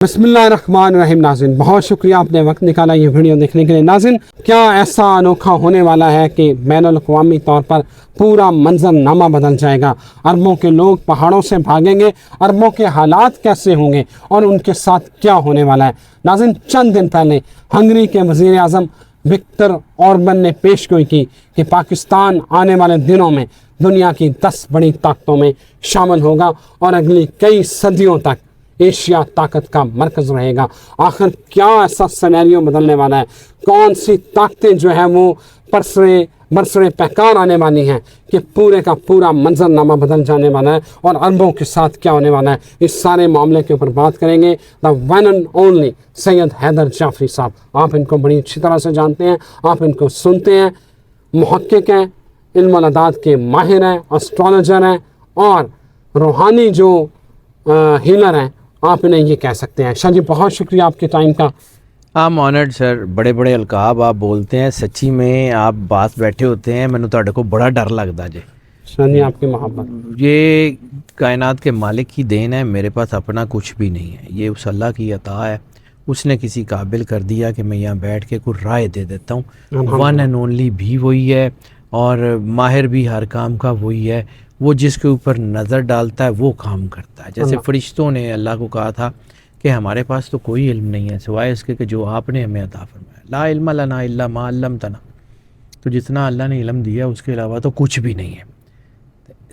بسم اللہ الرحمن الرحیم. ناظرین بہت شکریہ آپ نے وقت نکالا یہ ویڈیو دیکھنے کے لیے. ناظرین کیا ایسا انوکھا ہونے والا ہے کہ بین الاقوامی طور پر پورا منظر نامہ بدل جائے گا. اربوں کے لوگ پہاڑوں سے بھاگیں گے. اربوں کے حالات کیسے ہوں گے اور ان کے ساتھ کیا ہونے والا ہے. ناظرین چند دن پہلے ہنگری کے وزیر اعظم وکٹر اوربن نے پیشگوئی کی کہ پاکستان آنے والے دنوں میں دنیا کی 10 بڑی طاقتوں میں شامل ہوگا اور اگلی کئی صدیوں تک ایشیا طاقت کا مرکز رہے گا. آخر کیا ایسا سینیریو بدلنے والا ہے؟ کون سی طاقتیں جو ہیں وہ برسرے پیکار آنے والی ہیں کہ پورے کا پورا منظر نامہ بدل جانے والا ہے اور عربوں کے ساتھ کیا ہونے والا ہے؟ اس سارے معاملے کے اوپر بات کریں گے. دا ون اینڈ اونلی سید حیدر جعفری صاحب. آپ ان کو بڑی اچھی طرح سے جانتے ہیں, آپ ان کو سنتے ہیں. محقق ہیں, علم الاعداد کے ماہر ہیں, اسٹرالوجر ہیں اور روحانی جو ہیلر ہیں, آپ انہیں یہ کہہ سکتے ہیں. شاہ جی بہت شکریہ آپ کے ٹائم کا. I'm honored سر. بڑے بڑے القاب آپ بولتے ہیں, سچی میں آپ بات بیٹھے ہوتے ہیں, میں نے کو بڑا ڈر لگتا جی. شاہ جی آپ کی محبت. یہ کائنات کے مالک کی دین ہے, میرے پاس اپنا کچھ بھی نہیں ہے. یہ اس اللہ کی عطا ہے, اس نے کسی قابل کر دیا کہ میں یہاں بیٹھ کے کوئی رائے دے دیتا ہوں. ون اینڈ اونلی بھی وہی ہے اور ماہر بھی ہر کام کا وہی ہے. وہ جس کے اوپر نظر ڈالتا ہے وہ کام کرتا ہے. جیسے فرشتوں نے اللہ کو کہا تھا کہ ہمارے پاس تو کوئی علم نہیں ہے سوائے اس کے کہ جو آپ نے ہمیں عطا فرمایا. لا علم لنا الا ما علمتنا. تو جتنا اللہ نے علم دیا اس کے علاوہ تو کچھ بھی نہیں ہے.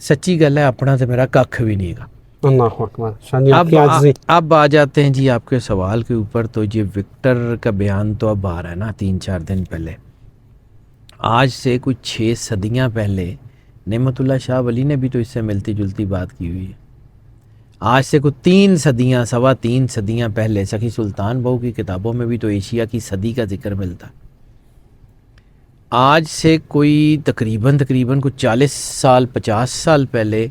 سچی گل ہے, اپنا تو میرا ککھ بھی نہیں گا. اللہ اکبر. شاہ جی آپ کی عاجزی. اب آ جاتے ہیں جی آپ کے سوال کے اوپر. تو یہ وکٹر کا بیان تو اب آ رہا ہے نا 3-4 دن پہلے. آج سے کچھ 6 صدیاں پہلے نعمت اللہ شاہ ولی نے بھی تو اس سے ملتی جلتی بات کی ہوئی ہے. آج سے کوئی 3 صدیاں 3.25 صدیاں پہلے سخی سلطان بہو کی کتابوں میں بھی تو ایشیا کی صدی کا ذکر ملتا. آج سے کوئی تقریباً کوئی 40 سال 50 سال پہلے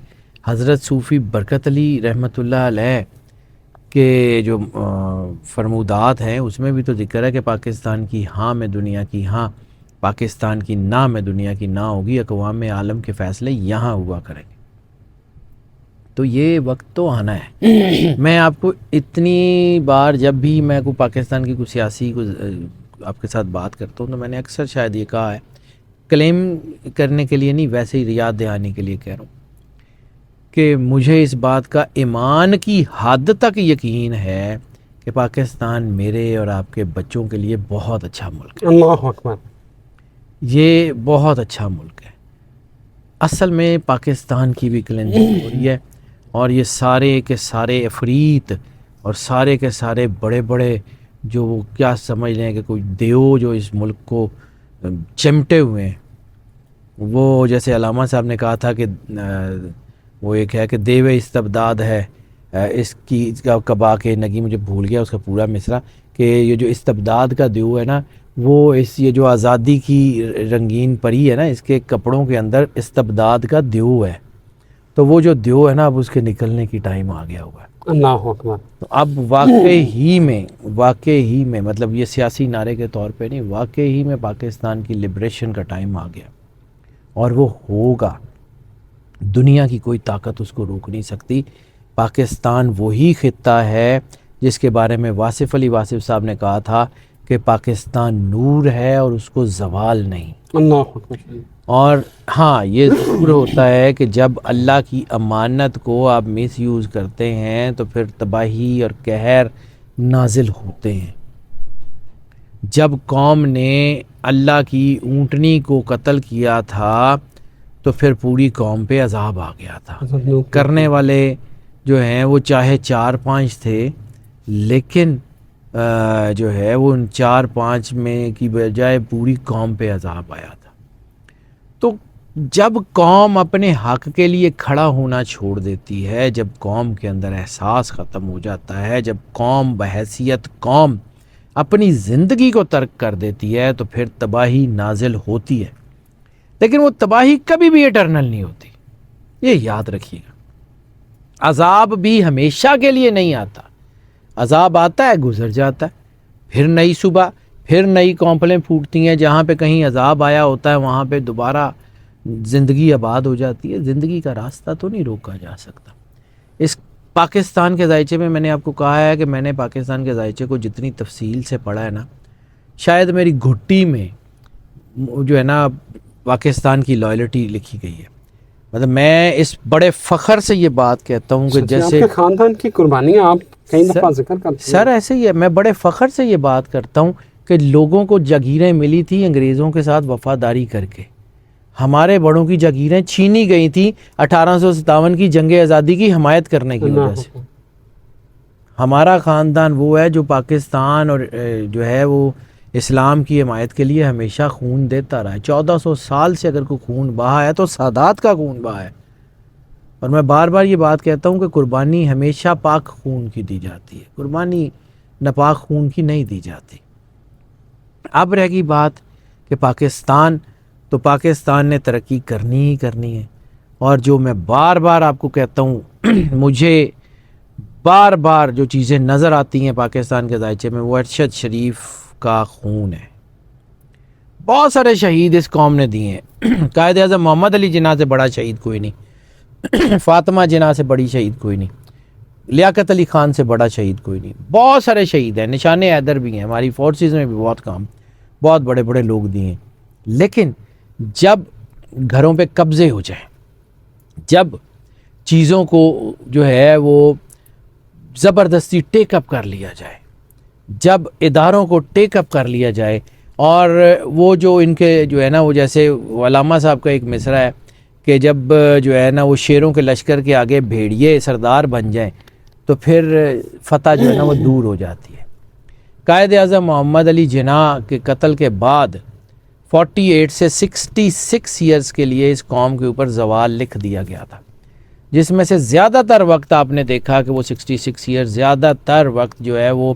حضرت صوفی برکت علی رحمۃ اللہ علیہ کے جو فرمودات ہیں اس میں بھی تو ذکر ہے کہ پاکستان کی ہاں میں دنیا کی ہاں, پاکستان کی نہ میں دنیا کی نہ ہوگی, اقوام عالم کے فیصلے یہاں ہوا کریں گے. تو یہ وقت تو آنا ہے. میں آپ کو اتنی بار جب بھی میں کوئی پاکستان کی کوئی سیاسی آپ کے ساتھ بات کرتا ہوں تو میں نے اکثر شاید یہ کہا ہے, کلیم کرنے کے لیے نہیں ویسے ہی یاد دہانی کے لیے کہہ رہا ہوں کہ مجھے اس بات کا ایمان کی حد تک یقین ہے کہ پاکستان میرے اور آپ کے بچوں کے لیے بہت اچھا ملک ہے. اللہ اکبر. یہ بہت اچھا ملک ہے. اصل میں پاکستان کی بھی کلینزنگ ہو رہی ہے اور یہ سارے کے سارے افریت اور سارے کے سارے بڑے بڑے جو وہ کیا سمجھ رہے ہیں کہ کوئی دیو جو اس ملک کو چمٹے ہوئے ہیں, وہ جیسے علامہ صاحب نے کہا تھا کہ وہ ایک ہے کہ دیو استبداد ہے, اس کی کبا کے نگی مجھے بھول گیا اس کا پورا مصرع, کہ یہ جو استبداد کا دیو ہے نا وہ یہ جو آزادی کی رنگین پری ہے نا اس کے کپڑوں کے اندر استبداد کا دیو ہے. تو وہ جو دیو ہے نا اب اس کے نکلنے کی ٹائم آ گیا ہوا ہے. اللہ اکبر. تو اب واقعی میں مطلب یہ سیاسی نعرے کے طور پہ نہیں, واقعی میں پاکستان کی لبریشن کا ٹائم آ گیا اور وہ ہوگا. دنیا کی کوئی طاقت اس کو روک نہیں سکتی. پاکستان وہی خطہ ہے جس کے بارے میں واصف علی واصف صاحب نے کہا تھا کہ پاکستان نور ہے اور اس کو زوال نہیں. اللہ اکبر. اور ہاں یہ ضرور ہوتا ہے کہ جب اللہ کی امانت کو آپ مس یوز کرتے ہیں تو پھر تباہی اور قہر نازل ہوتے ہیں. جب قوم نے اللہ کی اونٹنی کو قتل کیا تھا تو پھر پوری قوم پہ عذاب آ گیا تھا. کرنے والے جو ہیں وہ چاہے 4-5 تھے لیکن جو ہے وہ ان 4-5 میں کی بجائے پوری قوم پہ عذاب آیا تھا. تو جب قوم اپنے حق کے لیے کھڑا ہونا چھوڑ دیتی ہے, جب قوم کے اندر احساس ختم ہو جاتا ہے, جب قوم بحیثیت قوم اپنی زندگی کو ترک کر دیتی ہے تو پھر تباہی نازل ہوتی ہے. لیکن وہ تباہی کبھی بھی ایٹرنل نہیں ہوتی, یہ یاد رکھیے گا. عذاب بھی ہمیشہ کے لیے نہیں آتا. عذاب آتا ہے گزر جاتا ہے, پھر نئی صبح پھر نئی کونپلیں پھوٹتی ہیں. جہاں پہ کہیں عذاب آیا ہوتا ہے وہاں پہ دوبارہ زندگی آباد ہو جاتی ہے. زندگی کا راستہ تو نہیں روکا جا سکتا. اس پاکستان کے ذائچے میں نے آپ کو کہا ہے کہ میں نے پاکستان کے ذائچے کو جتنی تفصیل سے پڑھا ہے نا، شاید میری گھٹی میں جو ہے نا پاکستان کی لائلٹی لکھی گئی ہے. مطلب میں اس بڑے فخر سے یہ بات کہتا ہوں کہ جیسے آپ کے خاندان کی قربانیاں آپ کئی دفعہ ذکر کرتے ہیں. سر ایسے ہی ہے، میں بڑے فخر سے یہ بات کرتا ہوں کہ لوگوں کو جاگیریں ملی تھی انگریزوں کے ساتھ وفاداری کر کے. ہمارے بڑوں کی جاگیریں چھینی گئی تھیں 1857 کی جنگ آزادی کی حمایت کرنے کی وجہ سے. ہمارا خاندان وہ ہے جو پاکستان اور جو ہے وہ اسلام کی حمایت کے لیے ہمیشہ خون دیتا رہا ہے. 1400 سال سے اگر کوئی خون بہا ہے تو سادات کا خون بہا ہے. اور میں بار بار یہ بات کہتا ہوں کہ قربانی ہمیشہ پاک خون کی دی جاتی ہے، قربانی ناپاک خون کی نہیں دی جاتی. اب رہ گئی بات کہ پاکستان، تو پاکستان نے ترقی کرنی ہی کرنی ہے. اور جو میں بار بار آپ کو کہتا ہوں مجھے بار بار جو چیزیں نظر آتی ہیں پاکستان کے ذائچے میں وہ ارشد شریف کا خون ہے. بہت سارے شہید اس قوم نے دیے ہیں. قائد اعظم محمد علی جناح سے بڑا شہید کوئی نہیں، فاطمہ جناح سے بڑی شہید کوئی نہیں، لیاقت علی خان سے بڑا شہید کوئی نہیں. بہت سارے شہید ہیں، نشان حیدر بھی ہیں، ہماری فورسز میں بھی بہت بڑے بڑے لوگ دیے ہیں. لیکن جب گھروں پہ قبضے ہو جائیں، جب چیزوں کو جو ہے وہ زبردستی ٹیک اپ کر لیا جائے، جب اداروں کو ٹیک اپ کر لیا جائے، اور وہ جو ان کے جو ہے نا وہ جیسے علامہ صاحب کا ایک مصرع ہے کہ جب جو ہے نا وہ شیروں کے لشکر کے آگے بھیڑیے سردار بن جائیں تو پھر فتح جو ہے نا وہ دور ہو جاتی ہے. قائد اعظم محمد علی جناح کے قتل کے بعد 48 سے 66 ایئرز کے لیے اس قوم کے اوپر زوال لکھ دیا گیا تھا، جس میں سے زیادہ تر وقت آپ نے دیکھا کہ وہ 66 ایئرز زیادہ تر وقت جو ہے وہ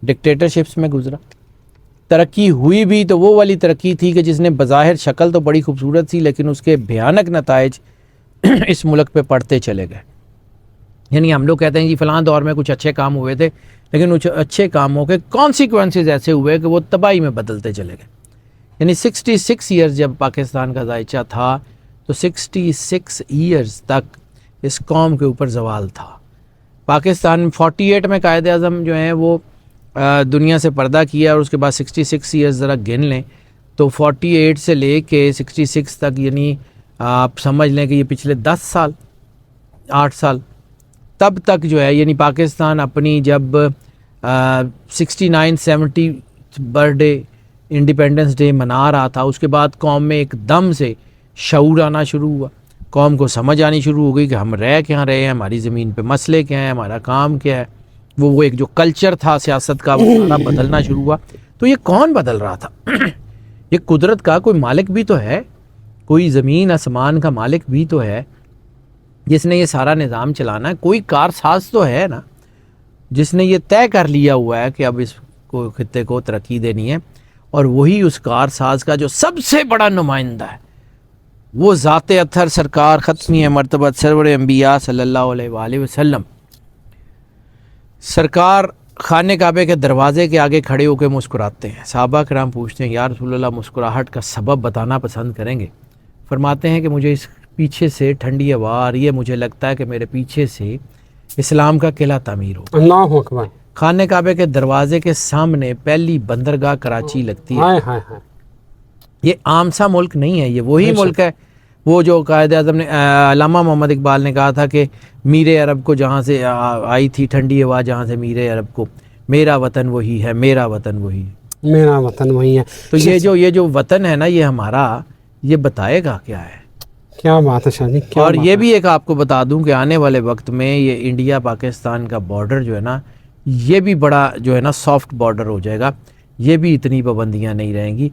ڈکٹیٹرشپس میں گزرا. ترقی ہوئی بھی تو وہ والی ترقی تھی کہ جس نے بظاہر شکل تو بڑی خوبصورت تھی لیکن اس کے بھیانک نتائج اس ملک پہ پڑتے چلے گئے. یعنی ہم لوگ کہتے ہیں جی فلاں دور میں کچھ اچھے کام ہوئے تھے، لیکن کچھ اچھے کاموں کے کانسیکوینسز ایسے ہوئے کہ وہ تباہی میں بدلتے چلے گئے. یعنی 66 ایئرز جب پاکستان کا ذائچہ تھا تو 66 ایئرز تک اس قوم کے اوپر زوال تھا. پاکستان 48 میں قائد اعظم جو ہیں وہ دنیا سے پردہ کیا، اور اس کے بعد 66 ایئرز ذرا گن لیں تو 48 سے لے کے 66 تک، یعنی آپ سمجھ لیں کہ یہ پچھلے 10 سال 8 سال تب تک جو ہے، یعنی پاکستان اپنی جب 69-70 برتھ ڈے انڈیپینڈنس ڈے منا رہا تھا، اس کے بعد قوم میں ایک دم سے شعور آنا شروع ہوا، قوم کو سمجھ آنی شروع ہو گئی کہ ہم رہ کہاں رہے ہیں، ہماری زمین پہ مسئلے کیا ہیں، ہمارا کام کیا ہے. وہ ایک جو کلچر تھا سیاست کا وہ سارا بدلنا شروع ہوا. تو یہ کون بدل رہا تھا؟ یہ قدرت کا کوئی مالک بھی تو ہے، کوئی زمین آسمان کا مالک بھی تو ہے جس نے یہ سارا نظام چلانا ہے. کوئی کارساز تو ہے نا جس نے یہ طے کر لیا ہوا ہے کہ اب اس کو خطے کو ترقی دینی ہے. اور وہی اس کارساز کا جو سب سے بڑا نمائندہ ہے وہ ذات اطہر سرکار ختمی مرتبت سرور انبیاء صلی اللہ علیہ وآلہ وسلم. سرکار خانہ کعبے کے دروازے کے آگے کھڑے ہو کے مسکراتے ہیں. صحابہ کرام پوچھتے ہیں یا رسول اللہ مسکراہٹ کا سبب بتانا پسند کریں گے؟ فرماتے ہیں کہ مجھے اس پیچھے سے ٹھنڈی ہوا آ رہی ہے، مجھے لگتا ہے کہ میرے پیچھے سے اسلام کا قلعہ تعمیر ہو. اللہ اکبر. خانہ کعبے کے دروازے کے سامنے پہلی بندرگاہ کراچی لگتی ہے. یہ عام سا ملک نہیں ہے، یہ وہی ملک ہے وہ جو قائد اعظم نے علامہ محمد اقبال نے کہا تھا کہ میر عرب کو جہاں سے آئی تھی ٹھنڈی ہوا، جہاں سے میر عرب کو، میرا وطن وہی ہے، میرا وطن وہی ہے، میرا وطن وہی ہے. تو یہ جو وطن ہے نا یہ ہمارا، یہ بتائے گا کیا ہے. کیا بات ہے شاہ جی. اور یہ بھی ایک آپ کو بتا دوں کہ آنے والے وقت میں یہ انڈیا پاکستان کا بارڈر جو ہے نا یہ بھی بڑا جو ہے نا سافٹ بارڈر ہو جائے گا. یہ بھی اتنی پابندیاں نہیں رہیں گی.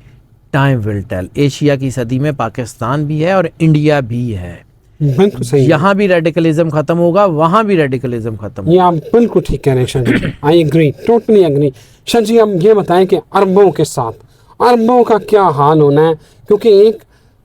Time will tell. ایشیا کی صدی میں پاکستان بھی ہے اور انڈیا بھی ہے. بالکل صحیح. یہاں بھی ریڈیکلزم ختم ہوگا، وہاں بھی ریڈیکلزم ختم ہوگا. یہ آپ بالکل ٹھیک کہہ رہے ہیں Shah ji. I agree, totally agree. Shah ji اب یہ بتائیں کہ عربوں کے ساتھ عربوں کا کیا حال ہونا ہے؟ کیونکہ ایک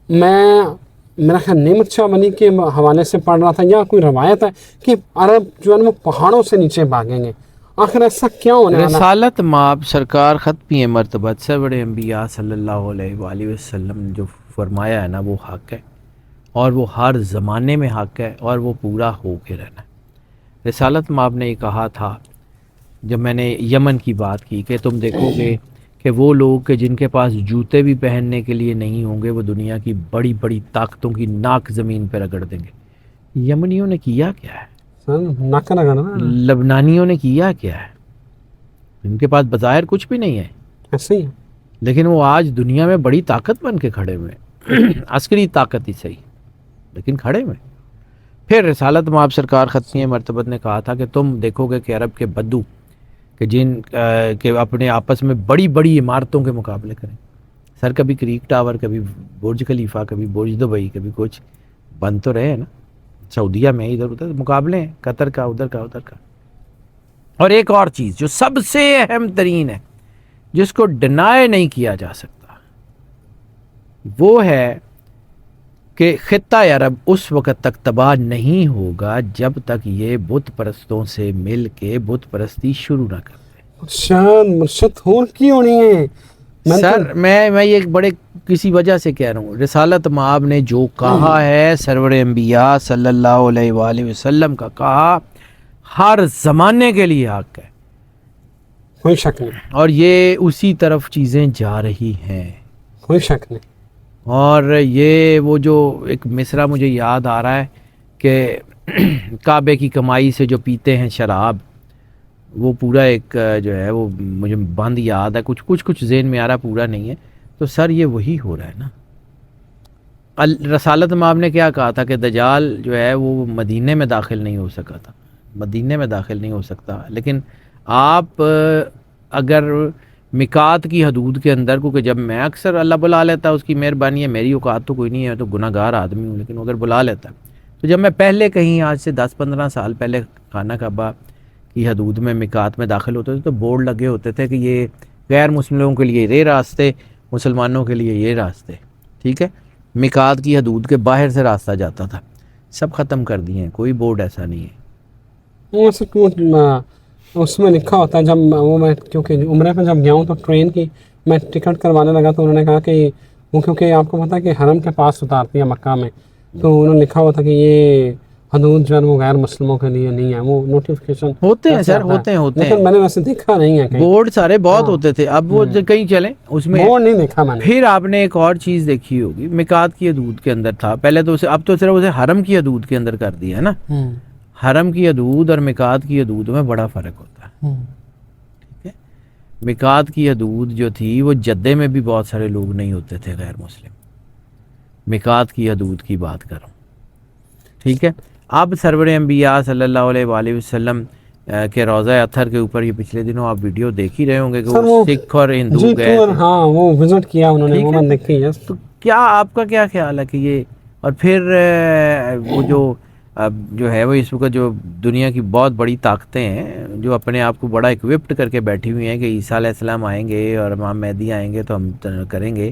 میرا خیال نعمت شاہ ولی کے حوالے سے پڑھ رہا تھا یا کوئی روایت ہے کہ عرب جو ہے وہ پہاڑوں سے نیچے بھاگیں گے. آخر ایسا کیا ہونے والا ہے؟ رسالت مآب سرکار ختمی مرتبت سرور انبیاء صلی اللہ علیہ وآلہ وسلم نے جو فرمایا ہے نا وہ حق ہے، اور وہ ہر زمانے میں حق ہے، اور وہ پورا ہو کے رہنا ہے. رسالت مآب نے یہ کہا تھا جب میں نے یمن کی بات کی کہ تم دیکھو گے کہ وہ لوگ کہ جن کے پاس جوتے بھی پہننے کے لیے نہیں ہوں گے وہ دنیا کی بڑی بڑی طاقتوں کی ناک زمین پہ رگڑ دیں گے۔ یمنیوں نے کیا کیا ہے؟ سر ناک رگڑنا لبنانیوں نے کیا کیا ہے؟ ان کے پاس بظاہر کچھ بھی نہیں ہے، ایسے ہی ہے۔ لیکن وہ آج دنیا میں بڑی طاقت بن کے کھڑے ہوئے، عسکری طاقت ہی صحیح لیکن کھڑے ہوئے۔ پھر رسالت مآب سرکار ختمیہ مرتبت نے کہا تھا کہ تم دیکھو گے کہ عرب کے بدو کہ جن کے اپنے آپس میں بڑی بڑی عمارتوں کے مقابلے کریں، سر کبھی کریک ٹاور، کبھی برج خلیفہ، کبھی برج دبئی، کبھی کچھ بن تو رہے ہیں نا، سعودیہ میں ادھر ادھر مقابلے ہیں، قطر کا ادھر کا ادھر کا۔ اور ایک اور چیز جو سب سے اہم ترین ہے جس کو ڈینائی نہیں کیا جا سکتا وہ ہے کہ خطہ عرب اس وقت تک تباہ نہیں ہوگا جب تک یہ بت پرستوں سے مل کے بت پرستی شروع نہ کر دیں۔ شان مرشد ہور کی ہونی ہے سر میں یہ بڑے کسی وجہ سے کہہ رہا ہوں، رسالت مآب نے جو کہا ہے سرور انبیاء صلی اللہ علیہ وآلہ وسلم کا کہا ہر زمانے کے لیے حق ہے، کوئی شک نہیں، اور یہ اسی طرف چیزیں جا رہی ہیں۔ کوئی شک نہیں۔ اور یہ وہ جو ایک مصرع مجھے یاد آ رہا ہے کہ کعبے کی کمائی سے جو پیتے ہیں شراب، وہ پورا ایک جو ہے وہ مجھے بند یاد ہے، کچھ ذہن میں آ رہا، پورا نہیں ہے۔ تو سر یہ وہی ہو رہا ہے نا۔ رسالت مآب نے کیا کہا تھا کہ دجال جو ہے وہ مدینے میں داخل نہیں ہو سکا تھا، مدینے میں داخل نہیں ہو سکتا، لیکن آپ اگر میقات کی حدود کے اندر، کیونکہ جب میں اکثر اللہ بلا لیتا ہے اس کی مہربانی ہے، میری اوقات تو کوئی نہیں ہے، تو گناہ گار آدمی ہوں، لیکن اگر بلا لیتا ہے تو جب میں پہلے کہیں آج سے 10-15 سال پہلے خانہ کعبہ کی حدود میں میقات میں داخل ہوتے تھے تو بورڈ لگے ہوتے تھے کہ یہ غیر مسلموں کے لیے یہ راستے، مسلمانوں کے لیے یہ راستے، ٹھیک ہے۔ میقات کی حدود کے باہر سے راستہ جاتا تھا، سب ختم کر دیے ہیں، کوئی بورڈ ایسا نہیں ہے۔ وہ اس میں لکھا ہوتا ہے، جب وہ میں کیونکہ عمرے پہ جب گیا ہوں تو ٹرین کی میں ٹکٹ کروانے لگا تو انہوں نے کہا کہ وہ کیونکہ آپ کو پتہ ہے کہ حرم کے پاس اتارتی ہے مکہ میں، تو انہوں نے لکھا ہوتا کہ یہ حدود جو ہے وہ غیر مسلموں کے لیے نہیں ہے، وہ نوٹیفیکیشن ہوتے ہیں سر، ہوتے ہیں لیکن میں نے ویسے دیکھا نہیں ہے کہیں بورڈ سارے بہت ہوتے تھے، اب وہ کہیں چلیں اس میں بورڈ نہیں دیکھا میں نے۔ پھر آپ نے ایک اور چیز دیکھی ہوگی، میقات کی حدود کے اندر تھا پہلے تو اسے، اب تو صرف اسے حرم کی حدود کے اندر کر دیا ہے نا۔ حرم کی حدود اور میقات کی حدود میں بڑا فرق ہوتا ہے، ٹھیک ہے۔ میقات کی حدود جو تھی وہ جدے میں بھی بہت سارے لوگ نہیں ہوتے تھے غیر مسلم، میقات کی حدود کی بات کر رہا ہوں، ٹھیک ہے۔ اب سرور انبیاء صلی اللہ علیہ وآلہ وسلم کے روضہ اطہر کے اوپر یہ پچھلے دنوں آپ ویڈیو دیکھ ہی رہے ہوں گے کہ وہ سکھ اور ہندو گئے، ہاں وہ وزٹ کیا انہوں نے، وہ میں دیکھی ہے۔ تو کیا آپ کا کیا خیال ہے کہ یہ، اور پھر وہ جو ہے وہ اس وقت جو دنیا کی بہت بڑی طاقتیں ہیں جو اپنے آپ کو بڑا ایکوپڈ کر کے بیٹھی ہوئی ہیں کہ عیسیٰ علیہ السلام آئیں گے اور امام مہدی آئیں گے تو ہم کریں گے،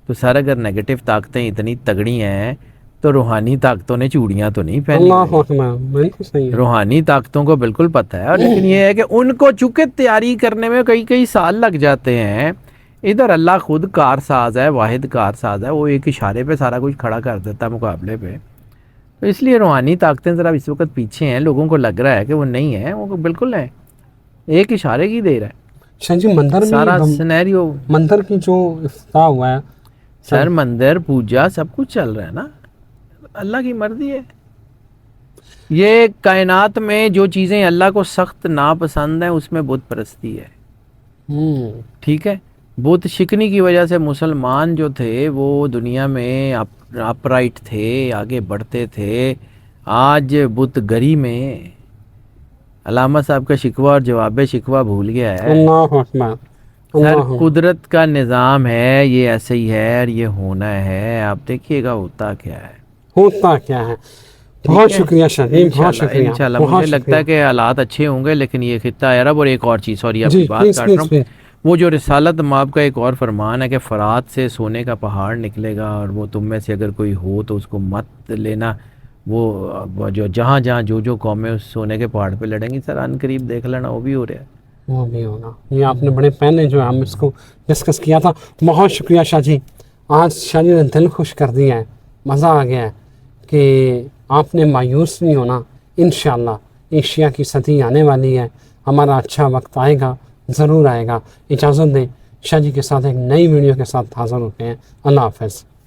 تو سر اگر نیگیٹو طاقتیں اتنی تگڑی ہیں تو روحانی طاقتوں نے چوڑیاں تو نہیں پہنی، اللہ اکبر، بالکل صحیح ہے۔ روحانی طاقتوں کو بالکل پتہ ہے، اور لیکن یہ ہے کہ ان کو چونکہ تیاری کرنے میں کئی سال لگ جاتے ہیں، ادھر اللہ خود کار ساز ہے، واحد کار ساز ہے، وہ ایک اشارے پہ سارا کچھ کھڑا کر دیتا ہے مقابلے پہ، تو اس لیے روحانی طاقتیں ذرا اس وقت پیچھے ہیں، لوگوں کو لگ رہا ہے کہ وہ نہیں ہیں، وہ بالکل ہیں، ایک اشارے کی دیر ہے شاہ جی مندر سارا سینیریو، مندر کی جو افتتاح ہوا ہے سر مندر پوجا سب کچھ چل رہا ہے نا، اللہ کی مرضی ہے۔ یہ کائنات میں جو چیزیں اللہ کو سخت ناپسند ہیں اس میں بت پرستی ہے، ٹھیک ہے۔ بت شکنی کی وجہ سے مسلمان جو تھے وہ دنیا میں اپرائٹ تھے، آگے بڑھتے تھے، آج بت گری میں علامہ صاحب کا شکوہ اور جواب شکوہ بھول گیا ہے۔ اللہ اکبر، سر قدرت کا نظام ہے، یہ ایسے ہی ہے اور یہ ہونا ہے، آپ دیکھیے گا ہوتا کیا ہے، ہوتا کیا ہے۔ بہت شکریہ شاہ جی، بہت شکریہ۔ انشاءاللہ مجھے لگتا ہے کہ حالات اچھے ہوں گے، لیکن یہ خطہ عرب، اور ایک اور چیز، سوری آپ کی بات کاٹ رہا ہوں، وہ جو رسالت مآب کا ایک اور فرمان ہے کہ فرات سے سونے کا پہاڑ نکلے گا، اور وہ تم میں سے اگر کوئی ہو تو اس کو مت لینا، وہ جو جہاں جو قومیں اس سونے کے پہاڑ پہ لڑیں گی، سر ان قریب دیکھ لینا وہ بھی ہو رہا ہے، وہ بھی ہوگا۔ یہ آپ نے بڑے پہلے جو ہے ہم اس کو ڈسکس کیا تھا۔ بہت شکریہ شاہ جی، آج شاہ جی نے دل خوش کر دیا ہے، مزہ آ گیا ہے کہ آپ نے مایوس نہیں ہونا، انشاءاللہ ایشیا کی صدی آنے والی ہے, ہمارا اچھا وقت آئے گا, ضرور آئے گا. اجازت دیں, شاہ جی کے ساتھ ایک نئی ویڈیو کے ساتھ حاضر ہوتے ہیں. اللہ حافظ.